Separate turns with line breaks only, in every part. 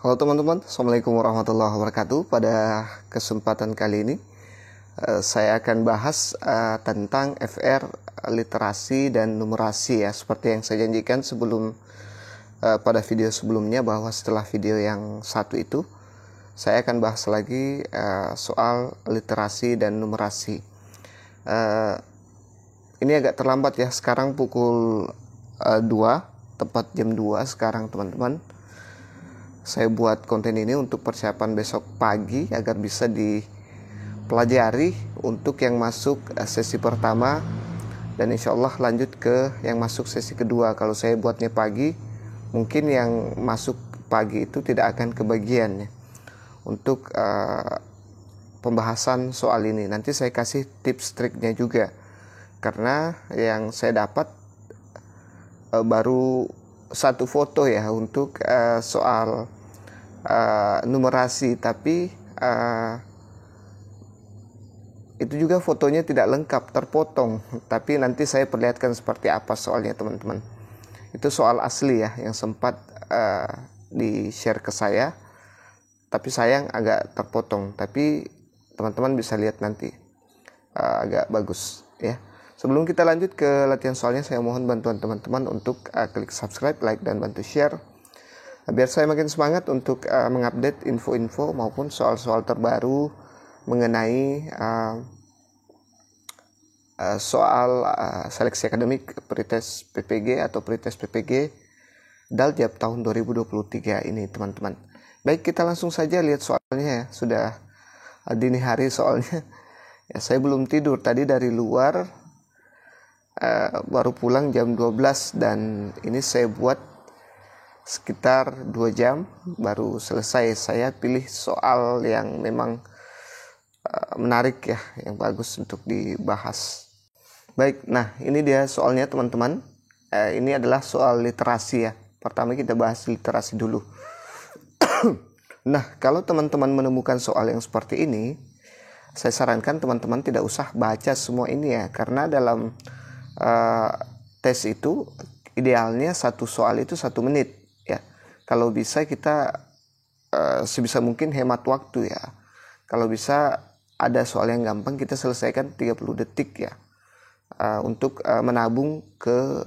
Halo teman-teman, Assalamualaikum warahmatullahi wabarakatuh. Pada kesempatan kali ini saya akan bahas tentang FR, literasi dan numerasi ya. Seperti yang saya janjikan pada video sebelumnya, bahwa setelah video yang satu itu saya akan bahas lagi soal literasi dan numerasi. Ini agak terlambat ya, sekarang pukul 2, tepat jam 2 sekarang teman-teman. Saya buat konten ini untuk persiapan besok pagi agar bisa dipelajari untuk yang masuk sesi pertama, dan insya Allah lanjut ke yang masuk sesi kedua. Kalau saya buatnya pagi, mungkin yang masuk pagi itu tidak akan kebagian ya, untuk pembahasan soal ini. Nanti saya kasih tips triknya juga, karena yang saya dapat baru satu foto ya untuk soal numerasi, tapi itu juga fotonya tidak lengkap, terpotong. Tapi nanti saya perlihatkan seperti apa soalnya teman-teman. Itu soal asli ya, yang sempat di-share ke saya, tapi sayang agak terpotong. Tapi teman-teman bisa lihat nanti, agak bagus ya. Sebelum kita lanjut ke latihan soalnya, saya mohon bantuan teman-teman untuk klik subscribe, like, dan bantu share, biar saya makin semangat untuk mengupdate info-info maupun soal-soal terbaru mengenai soal seleksi akademik pretest PPG atau pretest PPG Daljab tahun 2023 ini teman-teman. Baik, kita langsung saja lihat soalnya ya. Sudah dini hari soalnya ya, saya belum tidur tadi dari luar. Baru pulang jam 12, dan ini saya buat sekitar 2 jam baru selesai. Saya pilih soal yang memang menarik ya, yang bagus untuk dibahas. Baik, nah ini dia soalnya teman-teman. Ini adalah soal literasi ya. Pertama kita bahas literasi dulu. Nah, kalau teman-teman menemukan soal yang seperti ini, saya sarankan teman-teman tidak usah baca semua ini ya, karena dalam tes itu idealnya satu soal itu 1 menit ya. Kalau bisa kita sebisa mungkin hemat waktu ya. Kalau bisa ada soal yang gampang kita selesaikan 30 detik ya, untuk menabung ke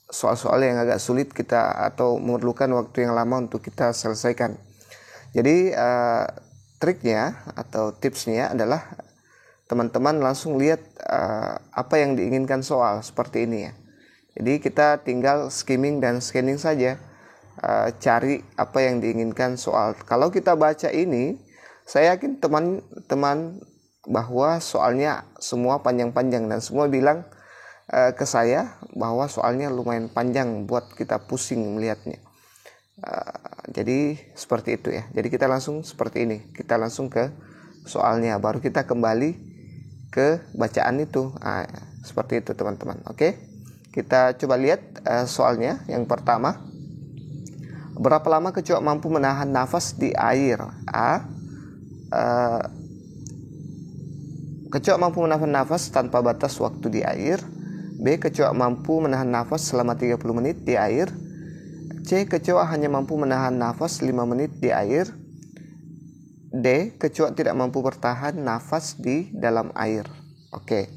soal-soal yang agak sulit kita atau memerlukan waktu yang lama untuk kita selesaikan. Jadi triknya atau tipsnya adalah teman-teman langsung lihat apa yang diinginkan soal seperti ini ya. Jadi kita tinggal skimming dan scanning saja, cari apa yang diinginkan soal. Kalau kita baca ini, saya yakin teman-teman bahwa soalnya semua panjang-panjang, dan semua bilang ke saya bahwa soalnya lumayan panjang buat kita pusing melihatnya. Jadi seperti itu ya. Jadi kita langsung seperti ini, kita langsung ke soalnya, baru kita kembali ke bacaan itu. Seperti itu teman-teman. Oke, kita coba lihat soalnya. Yang pertama, berapa lama kecoak mampu menahan nafas di air? Kecoak mampu menahan nafas tanpa batas waktu di air. B, kecoak mampu menahan nafas selama 30 menit di air. C, kecoak hanya mampu menahan nafas 5 menit di air. D, kecoak tidak mampu bertahan nafas di dalam air. Oke,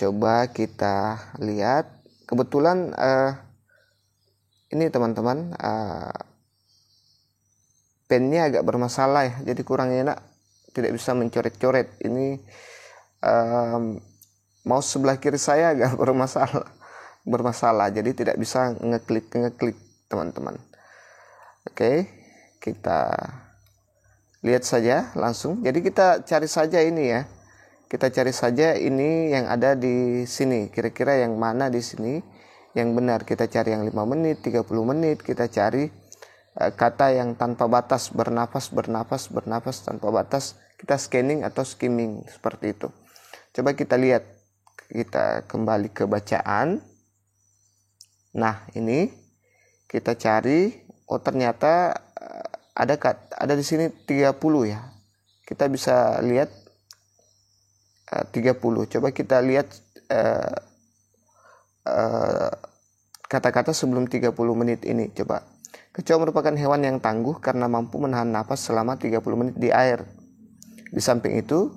coba kita lihat. Kebetulan ini teman-teman, pennya agak bermasalah ya, jadi kurang enak, tidak bisa mencoret-coret. Ini mouse sebelah kiri saya agak bermasalah, jadi tidak bisa ngeklik teman-teman. Oke, kita lihat saja langsung. Jadi kita cari saja ini ya. Kita cari saja ini yang ada di sini. Kira-kira yang mana di sini yang benar. Kita cari yang 5 menit, 30 menit. Kita cari kata yang tanpa batas, bernapas tanpa batas. Kita scanning atau skimming seperti itu. Coba kita lihat. Kita kembali ke bacaan. Nah, ini kita cari. Oh, ternyata ada di sini 30 ya. Kita bisa lihat 30. Coba kita lihat kata-kata sebelum 30 menit ini. Coba Kecoa merupakan hewan yang tangguh karena mampu menahan napas selama 30 menit di air. Di samping itu,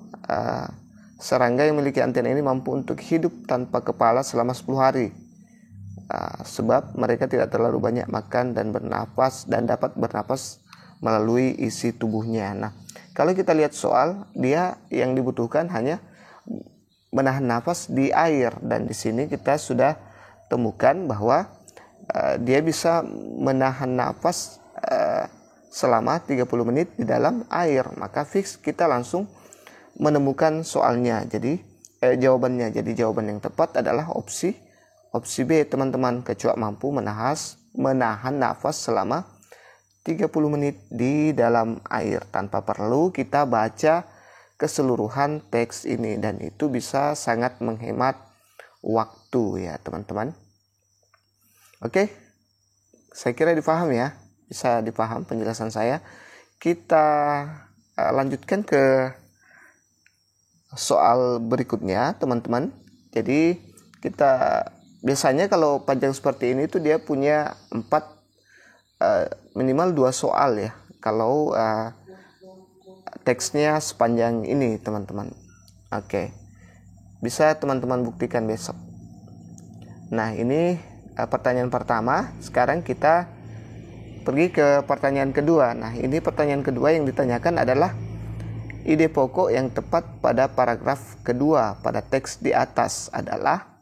serangga yang memiliki antena ini mampu untuk hidup tanpa kepala selama 10 hari. Sebab mereka tidak terlalu banyak makan dan bernapas dan dapat bernapas melalui isi tubuhnya. Nah, kalau kita lihat soal, dia yang dibutuhkan hanya menahan nafas di air, dan di sini kita sudah temukan bahwa dia bisa menahan nafas selama 30 menit di dalam air. Maka fix kita langsung menemukan soalnya. Jadi jawabannya. Jadi jawaban yang tepat adalah opsi B, teman-teman. Kecoa mampu menahan nafas selama 30 menit di dalam air tanpa perlu kita baca keseluruhan teks ini, dan itu bisa sangat menghemat waktu ya teman-teman. Oke, saya kira dipaham ya, bisa dipaham penjelasan saya. Kita lanjutkan ke soal berikutnya teman-teman. Jadi kita biasanya kalau panjang seperti ini tuh dia punya minimal 2 soal ya, kalau teksnya sepanjang ini teman-teman. Oke, bisa teman-teman buktikan besok. Nah, ini pertanyaan pertama. Sekarang kita pergi ke pertanyaan kedua. Nah, ini pertanyaan kedua yang ditanyakan adalah ide pokok yang tepat pada paragraf kedua pada teks di atas adalah: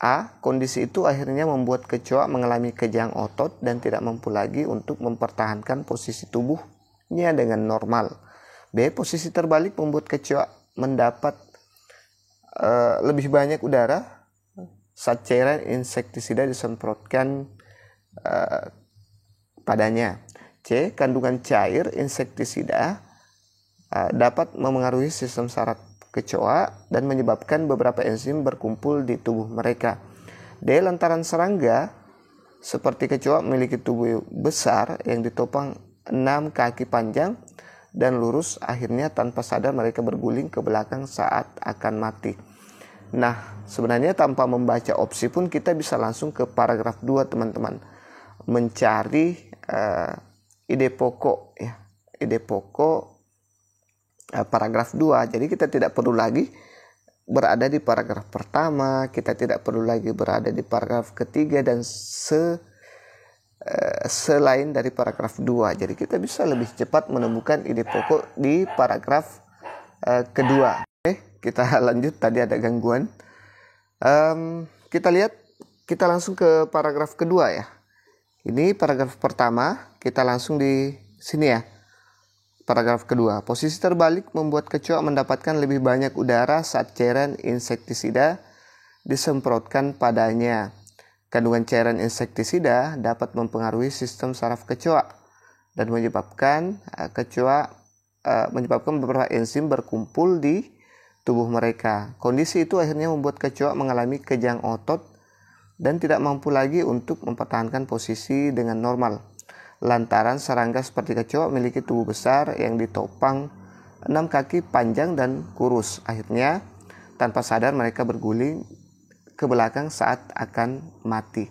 A. Kondisi itu akhirnya membuat kecoa mengalami kejang otot dan tidak mampu lagi untuk mempertahankan posisi tubuhnya dengan normal. B. Posisi terbalik membuat kecoa mendapat lebih banyak udara saat cairan insektisida disemprotkan padanya. C. Kandungan cair insektisida dapat memengaruhi sistem saraf kecoa dan menyebabkan beberapa enzim berkumpul di tubuh mereka. D. Lantaran serangga seperti kecoa memiliki tubuh besar yang ditopang 6 kaki panjang dan lurus, akhirnya tanpa sadar mereka berguling ke belakang saat akan mati. Nah, sebenarnya tanpa membaca opsi pun kita bisa langsung ke paragraf 2 teman-teman, mencari ide pokok ya, ide pokok paragraf 2. Jadi kita tidak perlu lagi berada di paragraf pertama, kita tidak perlu lagi berada di paragraf ketiga dan selain dari paragraf 2. Jadi kita bisa lebih cepat menemukan ide pokok di paragraf kedua. Oke, kita lanjut, tadi ada gangguan. Kita lihat, kita langsung ke paragraf kedua ya. Ini paragraf pertama, kita langsung di sini ya. Paragraf kedua, posisi terbalik membuat kecoa mendapatkan lebih banyak udara saat cairan insektisida disemprotkan padanya. Kandungan cairan insektisida dapat mempengaruhi sistem saraf kecoa dan menyebabkan beberapa enzim berkumpul di tubuh mereka. Kondisi itu akhirnya membuat kecoa mengalami kejang otot dan tidak mampu lagi untuk mempertahankan posisi dengan normal. Lantaran serangga seperti kecoa memiliki tubuh besar yang ditopang 6 kaki panjang dan kurus. Akhirnya tanpa sadar mereka berguling ke belakang saat akan mati.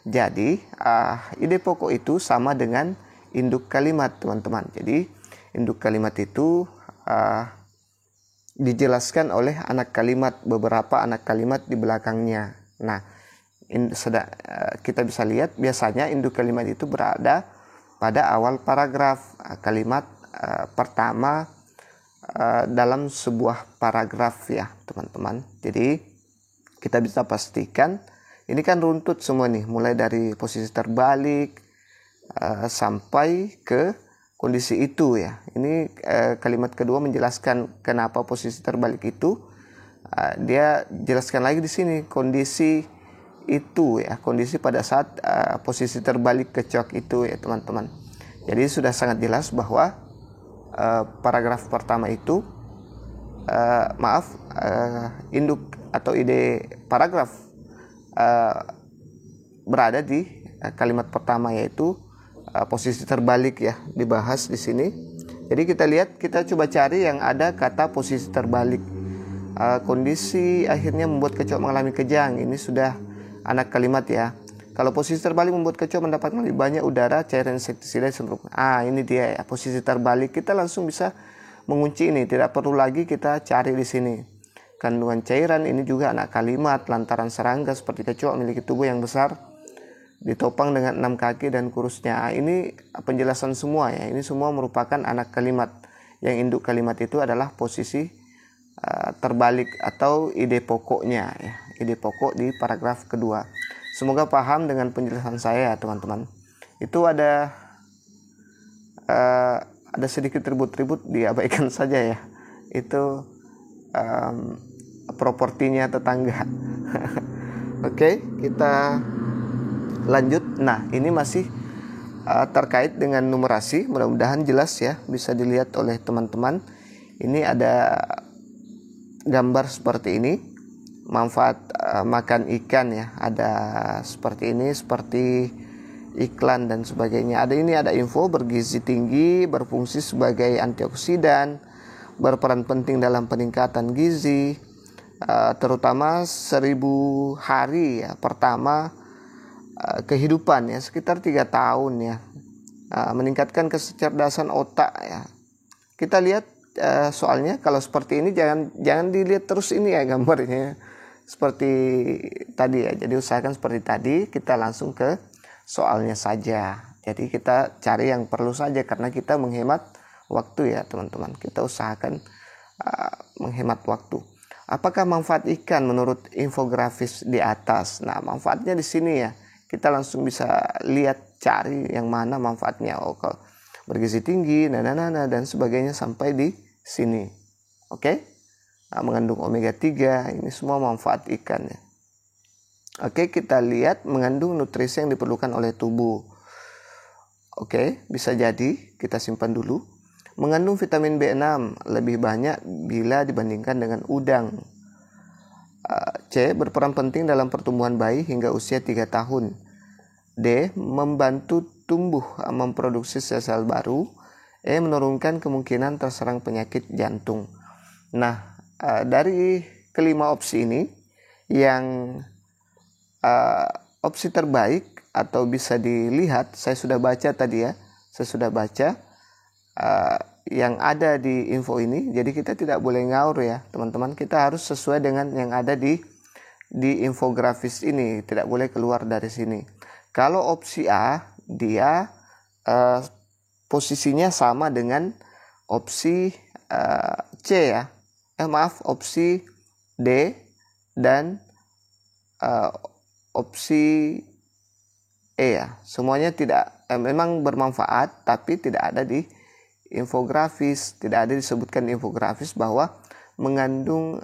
Jadi ide pokok itu sama dengan induk kalimat teman-teman. Jadi induk kalimat itu dijelaskan oleh anak kalimat, beberapa anak kalimat di belakangnya. Nah, kita bisa lihat biasanya induk kalimat itu berada pada awal paragraf, kalimat pertama dalam sebuah paragraf ya teman-teman. Jadi kita bisa pastikan ini kan runtut semua nih, mulai dari posisi terbalik sampai ke kondisi itu ya. Ini kalimat kedua menjelaskan kenapa posisi terbalik itu. Dia jelaskan lagi di sini kondisi itu ya, kondisi pada saat posisi terbalik kecoa itu ya teman-teman. Jadi sudah sangat jelas bahwa paragraf pertama itu induk atau ide paragraf berada di kalimat pertama, yaitu posisi terbalik ya, dibahas di sini. Jadi kita lihat, kita coba cari yang ada kata posisi terbalik. Kondisi akhirnya membuat kecoa mengalami kejang. Ini sudah anak kalimat ya. Kalau posisi terbalik membuat kecoa mendapatkan lebih banyak udara, cairan insektisida cenderung. Ini dia ya, posisi terbalik. Kita langsung bisa mengunci ini, tidak perlu lagi kita cari di sini. Kandungan cairan ini juga anak kalimat lantaran serangga seperti kecoa memiliki tubuh yang besar, ditopang dengan 6 kaki dan kurusnya. Ini penjelasan semua ya. Ini semua merupakan anak kalimat. Yang induk kalimat itu adalah posisi terbalik atau ide pokoknya ya. Ide pokok di paragraf kedua. Semoga paham dengan penjelasan saya teman-teman. Itu ada sedikit ribut-ribut, diabaikan saja ya. Itu propertinya tetangga. Oke, kita lanjut. Nah, ini masih terkait dengan numerasi. Mudah-mudahan jelas ya, bisa dilihat oleh teman-teman. Ini ada gambar seperti ini. Manfaat makan ikan ya, ada seperti ini, seperti iklan dan sebagainya. Ada info bergizi tinggi, berfungsi sebagai antioksidan, berperan penting dalam peningkatan gizi, terutama 1000 hari ya pertama kehidupan ya, sekitar 3 tahun ya, meningkatkan kecerdasan otak ya. Kita lihat soalnya kalau seperti ini jangan dilihat terus ini ya gambarnya seperti tadi ya. Jadi usahakan seperti tadi, kita langsung ke soalnya saja. Jadi kita cari yang perlu saja karena kita menghemat waktu ya teman-teman. Kita usahakan menghemat waktu. Apakah manfaat ikan menurut infografis di atas? Nah, manfaatnya di sini ya. Kita langsung bisa lihat, cari yang mana manfaatnya. Kalau bergizi tinggi, dan sebagainya sampai di sini. Oke? Mengandung omega 3, ini semua manfaat ikan ya. Oke, kita lihat mengandung nutrisi yang diperlukan oleh tubuh. Oke, bisa jadi kita simpan dulu. Mengandung vitamin B6 lebih banyak bila dibandingkan dengan udang. C. Berperan penting dalam pertumbuhan bayi hingga usia 3 tahun. D. Membantu tumbuh memproduksi sel-sel baru. E. Menurunkan kemungkinan terserang penyakit jantung. Nah, dari kelima opsi ini, yang opsi terbaik atau bisa dilihat, saya sudah baca tadi ya, yang ada di info ini. Jadi kita tidak boleh ngaur ya teman-teman, kita harus sesuai dengan yang ada di infografis ini, tidak boleh keluar dari sini. Kalau opsi A, dia posisinya sama dengan opsi C ya, opsi D dan opsi E ya. Semuanya tidak memang bermanfaat, tapi tidak ada di infografis, tidak ada disebutkan di infografis bahwa mengandung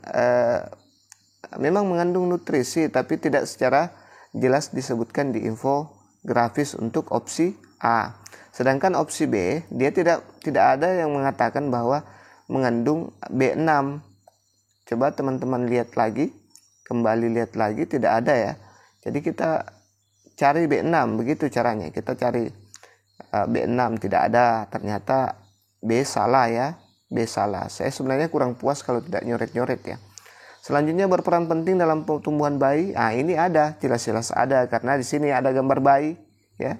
memang mengandung nutrisi, tapi tidak secara jelas disebutkan di infografis untuk opsi A. Sedangkan opsi B, dia tidak ada yang mengatakan bahwa mengandung B6. Coba teman-teman lihat lagi, kembali lihat lagi, tidak ada ya. Jadi kita cari B6, begitu caranya. Kita cari B6, tidak ada. Ternyata B salah ya, B salah. Saya sebenarnya kurang puas kalau tidak nyoret-nyoret ya. Selanjutnya berperan penting dalam pertumbuhan bayi. Ini ada, jelas-jelas ada karena di sini ada gambar bayi ya.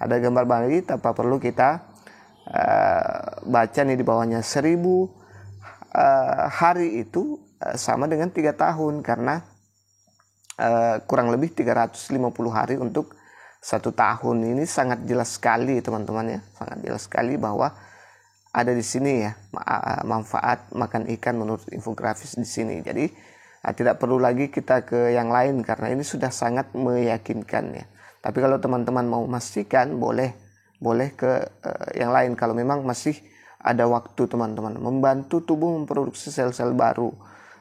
Ada gambar bayi tanpa perlu kita baca nih di bawahnya. 1000 hari itu sama dengan 3 tahun karena kurang lebih 350 hari untuk 1 tahun. Ini sangat jelas sekali teman-teman ya, sangat jelas sekali bahwa ada di sini ya manfaat makan ikan menurut infografis di sini. Jadi tidak perlu lagi kita ke yang lain karena ini sudah sangat meyakinkan ya. Tapi kalau teman-teman mau memastikan, boleh ke yang lain kalau memang masih ada waktu teman-teman. Membantu tubuh memproduksi sel-sel baru.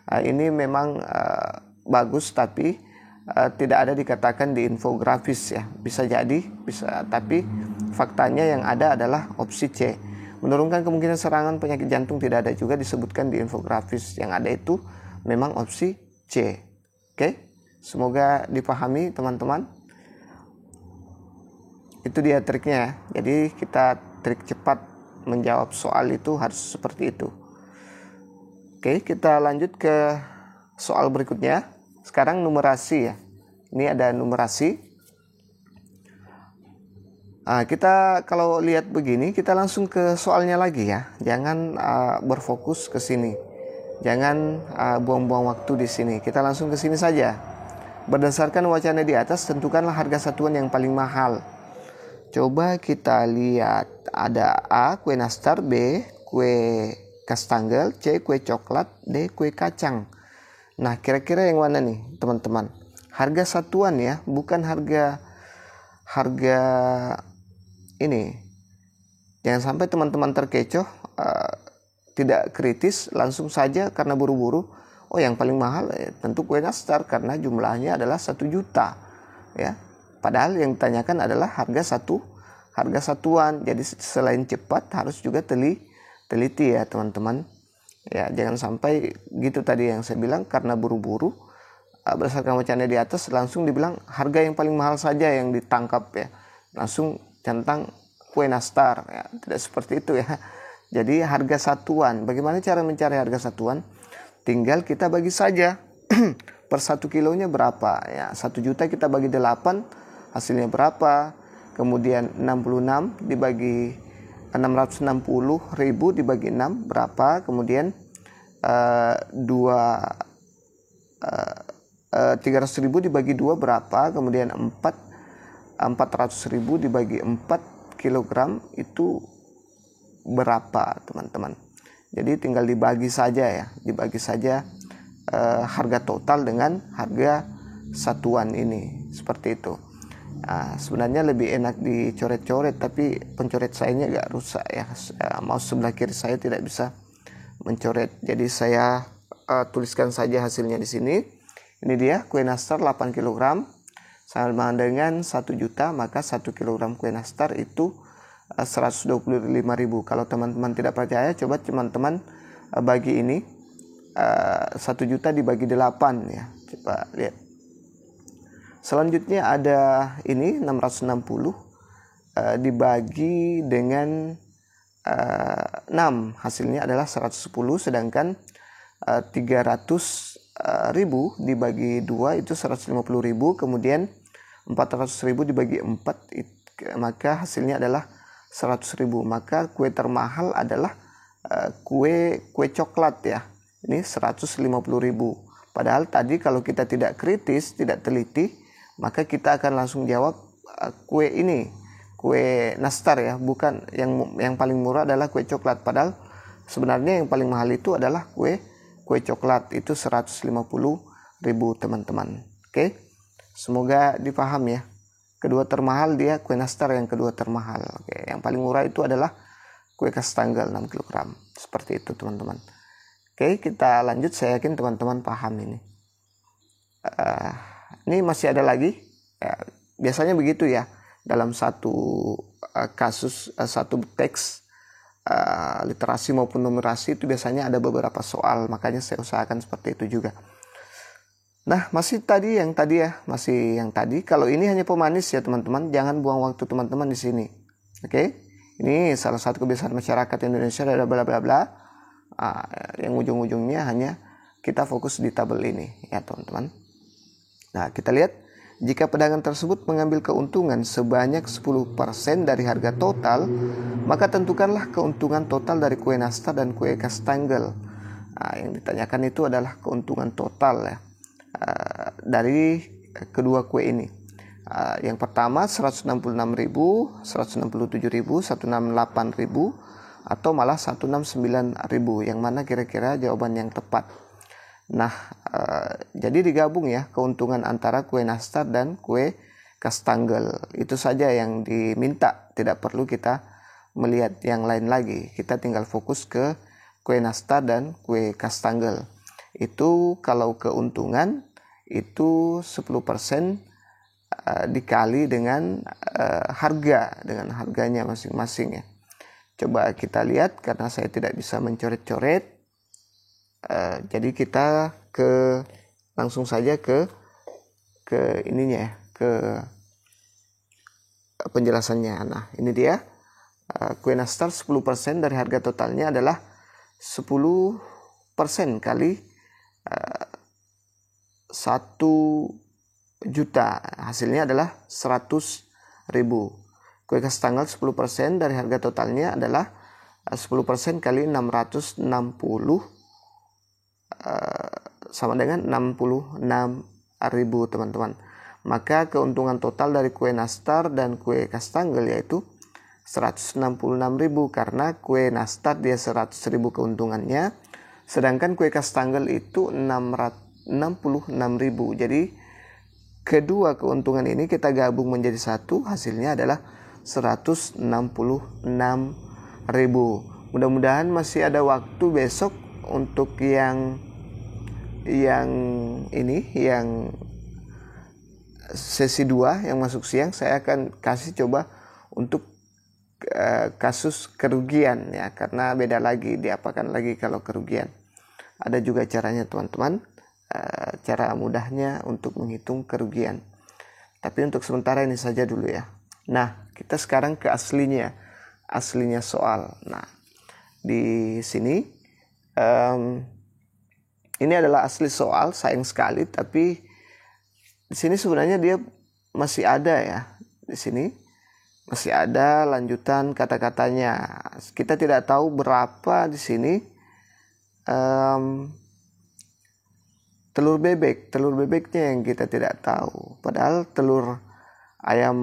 Ini memang bagus, tapi tidak ada dikatakan di infografis ya. Bisa jadi, tapi faktanya yang ada adalah opsi C. Menurunkan kemungkinan serangan penyakit jantung tidak ada juga disebutkan di infografis. Yang ada itu memang opsi C. Oke? Semoga dipahami teman-teman. Itu dia triknya. Jadi kita trik cepat menjawab soal itu harus seperti itu. Oke, kita lanjut ke soal berikutnya. Sekarang numerasi ya. Ini ada numerasi. Kita kalau lihat begini, kita langsung ke soalnya lagi ya. Jangan berfokus ke sini. Jangan buang-buang waktu di sini. Kita langsung ke sini saja. Berdasarkan wacana di atas, tentukanlah harga satuan yang paling mahal. Coba kita lihat, ada A, kue nastar, B, kue kastangel, C, kue coklat, D, kue kacang. Nah, kira-kira yang mana nih, teman-teman? Harga satuan ya, bukan harga ini. Jangan sampai teman-teman terkecoh, tidak kritis, langsung saja karena buru-buru. Oh, yang paling mahal tentu kue nastar karena jumlahnya adalah 1 juta, ya. Padahal yang ditanyakan adalah harga satuan. Jadi selain cepat harus juga teliti ya teman-teman. Ya, jangan sampai gitu tadi yang saya bilang karena buru-buru berdasarkan wacana di atas langsung dibilang harga yang paling mahal saja yang ditangkap ya. Langsung centang kue nastar ya. Tidak seperti itu ya. Jadi harga satuan. Bagaimana cara mencari harga satuan? Tinggal kita bagi saja per 1 kilonya berapa ya. 1 juta kita bagi 8 hasilnya berapa? Kemudian 66 dibagi 660.000 dibagi 6 berapa? Kemudian 300.000 dibagi 2 berapa? Kemudian 400.000 dibagi 4 kilogram itu berapa, teman-teman? Jadi tinggal dibagi saja ya, harga total dengan harga satuan ini, seperti itu. Sebenarnya lebih enak dicoret-coret, tapi pencoret sayanya agak rusak ya. Mouse sebelah kiri saya tidak bisa mencoret, jadi saya tuliskan saja hasilnya di sini. Ini dia kue nastar 8 kg sama dengan 1 juta, maka 1 kg kue nastar itu 125.000. Kalau teman-teman tidak percaya, coba teman-teman bagi ini 1 juta dibagi 8 ya. Coba lihat. Selanjutnya ada ini 660 dibagi dengan 6, hasilnya adalah 110, sedangkan 300.000 dibagi 2 itu 150.000, kemudian 400.000 dibagi 4 maka hasilnya adalah 100.000. Maka kue termahal adalah kue coklat ya. Ini 150.000. Padahal tadi kalau kita tidak kritis, tidak teliti, maka kita akan langsung jawab kue nastar ya, bukan yang paling murah adalah kue coklat. Padahal sebenarnya yang paling mahal itu adalah kue coklat, itu 150.000 teman-teman. Oke, semoga dipaham ya. Kedua termahal dia kue nastar, yang kedua termahal. Oke, yang paling murah itu adalah kue kastangel 6 kg. Seperti itu teman-teman. Oke, kita lanjut. Saya yakin teman-teman paham ini. Ini masih ada lagi. Biasanya begitu ya. Dalam satu kasus, satu teks literasi maupun numerasi itu biasanya ada beberapa soal. Makanya saya usahakan seperti itu juga. Nah, masih yang tadi. Kalau ini hanya pemanis ya teman-teman, jangan buang waktu teman-teman di sini. Oke? Ini salah satu kebiasaan masyarakat Indonesia, ada bla bla bla. Yang ujung-ujungnya hanya kita fokus di tabel ini ya teman-teman. Nah, kita lihat jika pedagang tersebut mengambil keuntungan sebanyak 10% dari harga total, maka tentukanlah keuntungan total dari kue nastar dan kue kastangel. Yang ditanyakan itu adalah keuntungan total ya. Dari kedua kue ini. Yang pertama 166.000, 167.000, 168.000 atau malah 169.000. Yang mana kira-kira jawaban yang tepat? Nah, jadi digabung ya keuntungan antara kue nastar dan kue kastangel. Itu saja yang diminta, tidak perlu kita melihat yang lain lagi. Kita tinggal fokus ke kue nastar dan kue kastangel. Itu kalau keuntungan itu 10% dikali dengan harganya masing-masing ya. Coba kita lihat, karena saya tidak bisa mencoret-coret, jadi kita langsung saja ke ininya ya, ke penjelasannya. Nah, ini dia kue nastar 10% dari harga totalnya adalah 10% kali 1 juta, hasilnya adalah 100.000. Kue khas tanggal 10% dari harga totalnya adalah 10% kali 660 sama dengan 66.000 teman-teman. Maka keuntungan total dari kue nastar dan kue khas tanggal yaitu 166.000 karena kue nastar dia 100.000 keuntungannya, sedangkan kue khas tanggal itu 66.000. Jadi kedua keuntungan ini kita gabung menjadi satu, hasilnya adalah 166.000. Mudah-mudahan masih ada waktu besok untuk yang sesi 2 yang masuk siang. Saya akan kasih coba untuk kasus kerugian ya, karena beda lagi, diapakan lagi kalau kerugian. Ada juga caranya teman-teman, cara mudahnya untuk menghitung kerugian. Tapi untuk sementara ini saja dulu ya. Nah, kita sekarang ke aslinya soal. Nah, di sini ini adalah asli soal, sayang sekali, tapi di sini sebenarnya dia masih ada ya. Di sini masih ada lanjutan kata-katanya. Kita tidak tahu berapa di sini telur bebeknya yang kita tidak tahu. Padahal telur ayam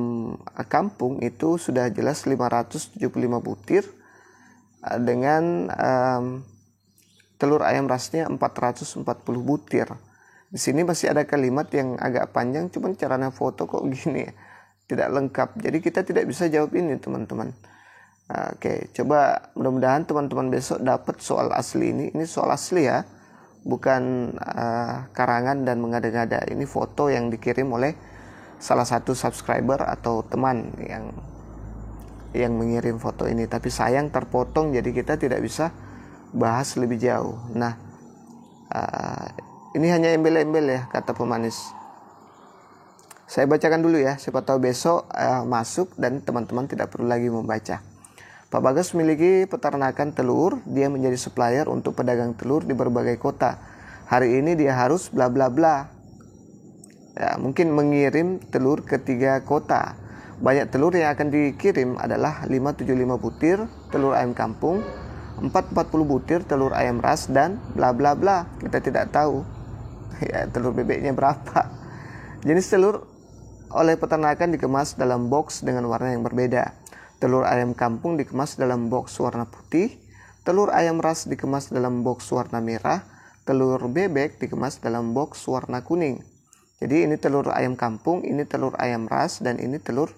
kampung itu sudah jelas 575 butir dengan telur ayam rasnya 440 butir. Di sini masih ada kalimat yang agak panjang, cuman caranya foto kok gini ya, tidak lengkap. Jadi kita tidak bisa jawab ini teman-teman. Oke, coba mudah-mudahan teman-teman besok dapat soal asli ini. Ini soal asli ya, bukan karangan dan mengada-ngada. Ini foto yang dikirim oleh salah satu subscriber atau teman yang mengirim foto ini, tapi sayang terpotong, jadi kita tidak bisa bahas lebih jauh. Nah, ini hanya embel-embel ya, kata pemanis. Saya bacakan dulu ya, siapa tahu besok masuk dan teman-teman tidak perlu lagi membaca. Pak Bagas memiliki peternakan telur, dia menjadi supplier untuk pedagang telur di berbagai kota. Hari ini dia harus bla bla bla. Ya, mungkin mengirim telur ke 3 kota. Banyak telur yang akan dikirim adalah 575 butir telur ayam kampung, 440 butir telur ayam ras, dan bla bla bla. Kita tidak tahu ya telur bebeknya berapa. Jenis telur oleh peternakan dikemas dalam box dengan warna yang berbeda. Telur ayam kampung dikemas dalam box warna putih, telur ayam ras dikemas dalam box warna merah, telur bebek dikemas dalam box warna kuning. Jadi ini telur ayam kampung, ini telur ayam ras, dan ini telur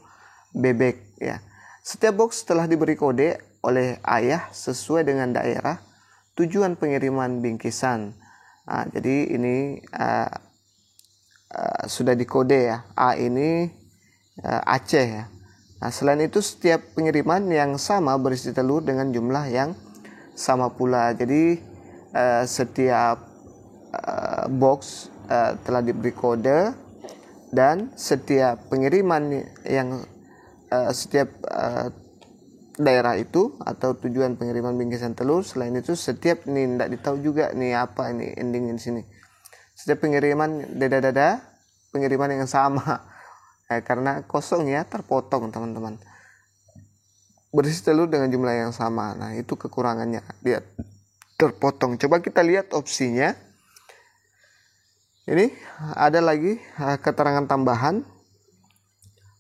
bebek ya. Setiap box telah diberi kode oleh ayah sesuai dengan daerah tujuan pengiriman bingkisan. Nah, jadi ini sudah dikode ya. A ini Aceh ya. Nah, selain itu setiap pengiriman yang sama berisi telur dengan jumlah yang sama pula. Jadi setiap box telah diberi kode, dan setiap pengiriman yang setiap daerah itu atau tujuan pengiriman bingkisan telur. Selain itu setiap ini tidak ditahu juga nih apa ini endingnya di sini. Setiap pengiriman pengiriman yang sama karena kosong ya, terpotong teman-teman. Berisi telur dengan jumlah yang sama. Nah, itu kekurangannya, dia terpotong. Coba kita lihat opsinya. Ini ada lagi keterangan tambahan.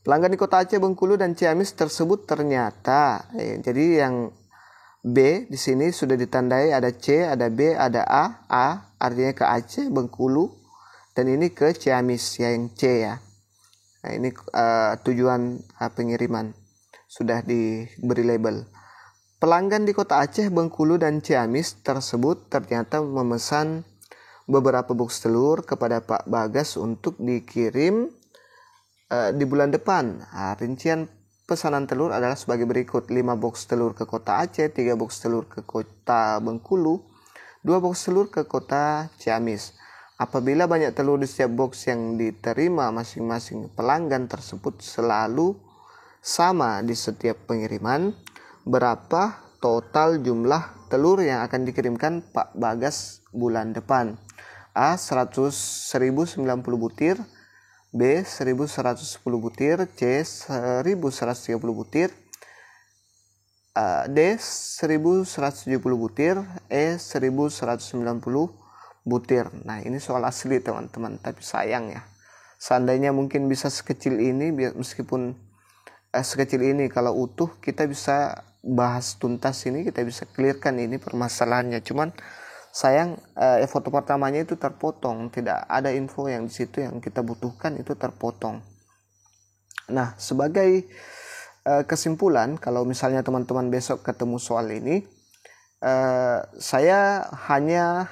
Pelanggan di Kota Aceh, Bengkulu, dan Ciamis tersebut ternyata, jadi yang B di sini sudah ditandai, ada C, ada B, ada A. A artinya ke Aceh, Bengkulu, dan ini ke Ciamis ya, yang C ya. Nah, ini tujuan pengiriman sudah diberi label. Pelanggan di Kota Aceh, Bengkulu, dan Ciamis tersebut ternyata memesan beberapa box telur kepada Pak Bagas untuk dikirim di bulan depan. Nah, rincian pesanan telur adalah sebagai berikut: 5 box telur ke Kota Aceh, 3 box telur ke Kota Bengkulu, 2 box telur ke Kota Ciamis. Apabila banyak telur di setiap box yang diterima masing-masing pelanggan tersebut selalu sama di setiap pengiriman, berapa total jumlah telur yang akan dikirimkan Pak Bagas bulan depan? A. 100.090 butir, B 1110 butir, C 1130 butir, D 1170 butir, E 1190 butir. Nah, ini soal asli teman-teman, tapi sayang ya, seandainya mungkin bisa sekecil ini, meskipun sekecil ini, kalau utuh kita bisa bahas tuntas ini, kita bisa clearkan ini permasalahannya. Cuman sayang foto pertamanya itu terpotong, tidak ada info yang di situ yang kita butuhkan, itu terpotong. Nah, sebagai kesimpulan, kalau misalnya teman-teman besok ketemu soal ini, saya hanya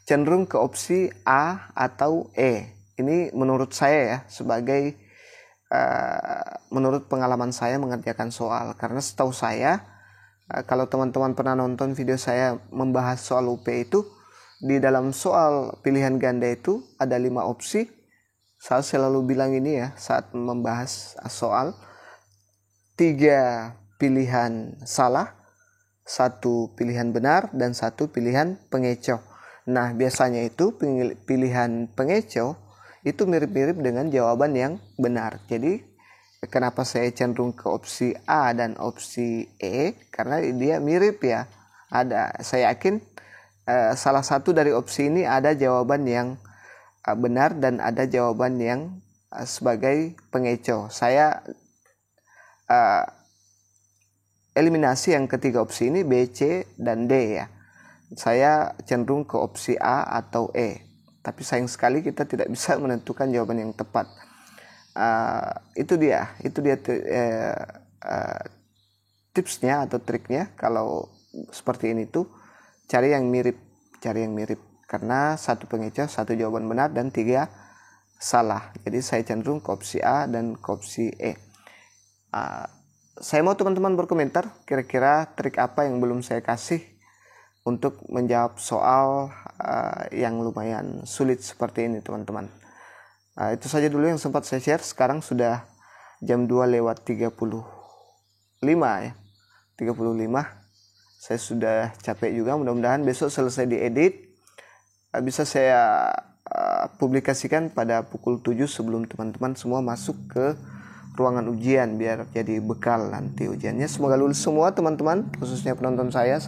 cenderung ke opsi A atau E. Ini menurut saya ya, sebagai menurut pengalaman saya mengerjakan soal. Karena setahu saya, kalau teman-teman pernah nonton video saya membahas soal UP itu, di dalam soal pilihan ganda itu ada 5 opsi. Saya selalu bilang ini ya saat membahas soal, 3 pilihan salah, 1 pilihan benar, dan 1 pilihan pengecoh. Nah, biasanya itu pilihan pengecoh itu mirip-mirip dengan jawaban yang benar. Jadi kenapa saya cenderung ke opsi A dan opsi E? Karena dia mirip ya. Saya yakin salah satu dari opsi ini ada jawaban yang benar dan ada jawaban yang sebagai pengecoh. Saya eliminasi yang ketiga opsi ini, B, C, dan D ya. Saya cenderung ke opsi A atau E. Tapi sayang sekali kita tidak bisa menentukan jawaban yang tepat. Itu dia tipsnya atau triknya kalau seperti ini tuh, cari yang mirip, karena 1 pengecoh, 1 jawaban benar, dan 3 salah. Jadi saya cenderung ke opsi A dan ke opsi E. Saya mau teman-teman berkomentar kira-kira trik apa yang belum saya kasih untuk menjawab soal yang lumayan sulit seperti ini teman-teman. Itu saja dulu yang sempat saya share. Sekarang sudah jam 2:35 ya. 35. Saya sudah capek juga. Mudah-mudahan besok selesai diedit, bisa saya publikasikan pada pukul 7 sebelum teman-teman semua masuk ke ruangan ujian, biar jadi bekal nanti ujiannya. Semoga lulus semua teman-teman, khususnya penonton saya.